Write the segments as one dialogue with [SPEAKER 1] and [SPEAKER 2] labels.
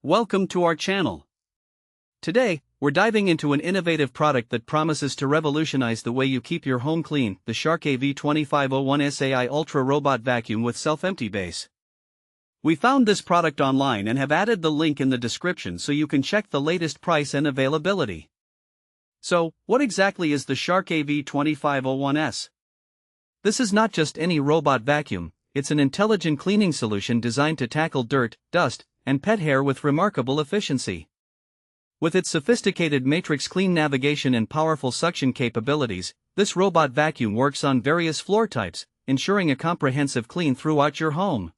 [SPEAKER 1] Welcome to our channel. Today, we're diving into an innovative product that promises to revolutionize the way you keep your home clean, the Shark AV2501S AI Ultra Robot Vacuum with Self-Empty Base. We found this product online and have added the link in the description so you can check the latest price and availability. So, what exactly is the Shark AV2501S? This is not just any robot vacuum, it's an intelligent cleaning solution designed to tackle dirt, dust, and pet hair with remarkable efficiency. With its sophisticated matrix clean navigation and powerful suction capabilities, this robot vacuum works on various floor types, ensuring a comprehensive clean throughout your home.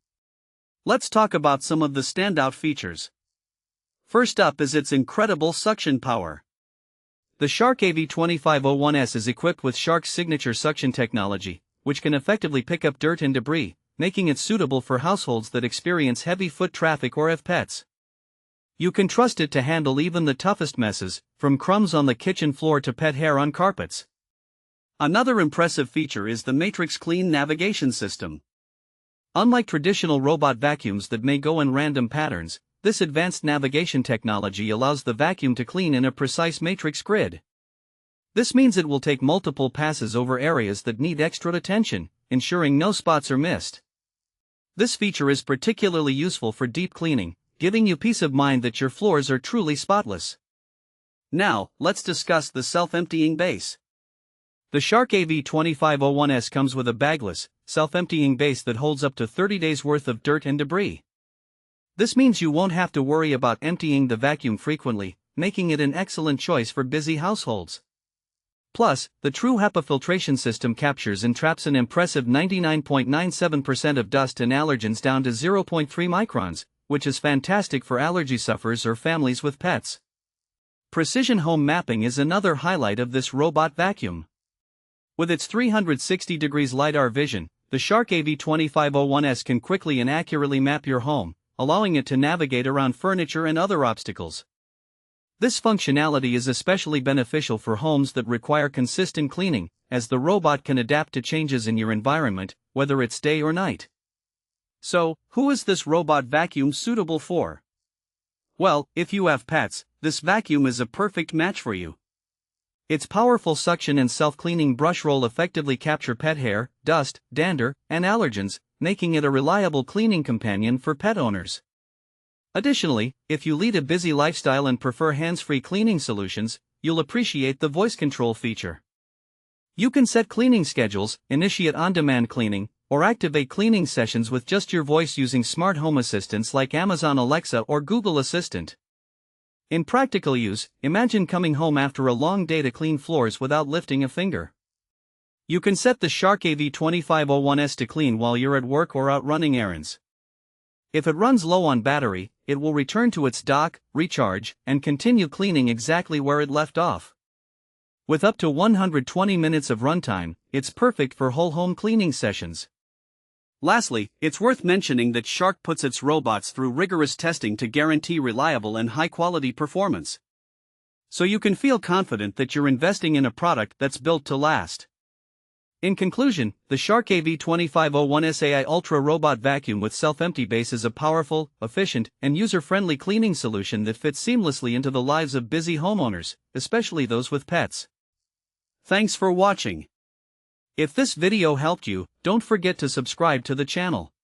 [SPEAKER 1] Let's talk about some of the standout features. First up is its incredible suction power. The Shark AV2501S is equipped with Shark's signature suction technology, which can effectively pick up dirt and debris, making it suitable for households that experience heavy foot traffic or have pets. You can trust it to handle even the toughest messes, from crumbs on the kitchen floor to pet hair on carpets. Another impressive feature is the Matrix Clean navigation system. Unlike traditional robot vacuums that may go in random patterns, this advanced navigation technology allows the vacuum to clean in a precise matrix grid. This means it will take multiple passes over areas that need extra attention, ensuring no spots are missed. This feature is particularly useful for deep cleaning, giving you peace of mind that your floors are truly spotless. Now, let's discuss the self-emptying base. The Shark AV2501S comes with a bagless, self-emptying base that holds up to 30 days worth of dirt and debris. This means you won't have to worry about emptying the vacuum frequently, making it an excellent choice for busy households. Plus, the true HEPA filtration system captures and traps an impressive 99.97% of dust and allergens down to 0.3 microns, which is fantastic for allergy sufferers or families with pets. Precision home mapping is another highlight of this robot vacuum. With its 360 degrees LiDAR vision, the Shark AV2501S can quickly and accurately map your home, allowing it to navigate around furniture and other obstacles. This functionality is especially beneficial for homes that require consistent cleaning, as the robot can adapt to changes in your environment, whether it's day or night. So, who is this robot vacuum suitable for? Well, if you have pets, this vacuum is a perfect match for you. Its powerful suction and self-cleaning brush roll effectively capture pet hair, dust, dander, and allergens, making it a reliable cleaning companion for pet owners. Additionally, if you lead a busy lifestyle and prefer hands-free cleaning solutions, you'll appreciate the voice control feature. You can set cleaning schedules, initiate on-demand cleaning, or activate cleaning sessions with just your voice using smart home assistants like Amazon Alexa or Google Assistant. In practical use, imagine coming home after a long day to clean floors without lifting a finger. You can set the Shark AV2501S to clean while you're at work or out running errands. If it runs low on battery, it will return to its dock, recharge, and continue cleaning exactly where it left off. With up to 120 minutes of runtime, it's perfect for whole home cleaning sessions. Lastly, it's worth mentioning that Shark puts its robots through rigorous testing to guarantee reliable and high-quality performance. So you can feel confident that you're investing in a product that's built to last. In conclusion, the Shark AV2501S AI Ultra Robot Vacuum with Self-Empty Base is a powerful, efficient, and user-friendly cleaning solution that fits seamlessly into the lives of busy homeowners, especially those with pets. Thanks for watching. If this video helped you, don't forget to subscribe to the channel.